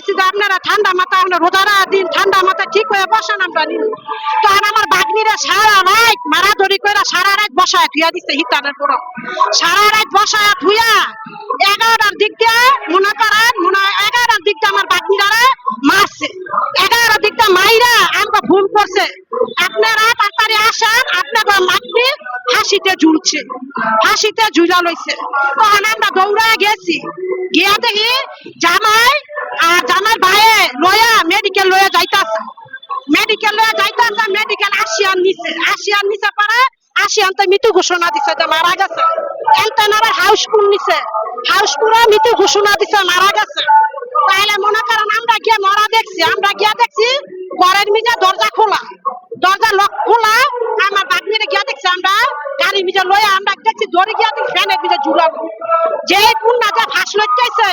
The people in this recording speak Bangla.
কইছি যে আপনারা ঠান্ডা মাথা আপনার রোজারা দিন ঠান্ডা মাথা ঠিক হয়ে বসেন আমরা নিন। তো আর আমার বাগনিরা সারা রাত মারাধরি করে সারা রাত বসায় ধুইয়া দিচ্ছে হিতানের পর সারা রাত বসায় ধুইয়া 11টার দিক দিয়ে মনে করেন 11টার দিক দিয়ে আমার বাগনিরা মারছে 11টার দিক দিয়ে মাইরা আমাকে ফোন করছে আপনারা তাড়াতাড়ি আসেন আপনাদের বাগনি হাসিতে ঝুলছে হাসিতে ঝুলা লইছে। তখন আমরা দৌড়া গেছি গিয়া দেখি জামাই আর জামাই ভাইয়ে লয়া মেডিকেল লয়া যাইতাছে মেডিকেল আসিয়ান নিচে পারে আসিয়ান তো মৃত্যু ঘোষণা দিছে যে মারা গেছে। এন্টানারা হাউসফুল নিছে হাউসফুলে মৃত্যু ঘোষণা দিছে মারা গেছে। তাহলে মনে করেন আমরা গিয়ে মরা দেখছি আমরা গিয়া দেখছি ঘরের মিজে দরজা লক খোলা আমার বাগনিরে গিয়া দেখছি আমরা গাড়ি মিজে লয়া আমরা দেখছি দৌড়ে গিয়া দেখছি ফ্যানের মিজে ঝুলানো যে কোন নাজা ফাঁস লইতেছে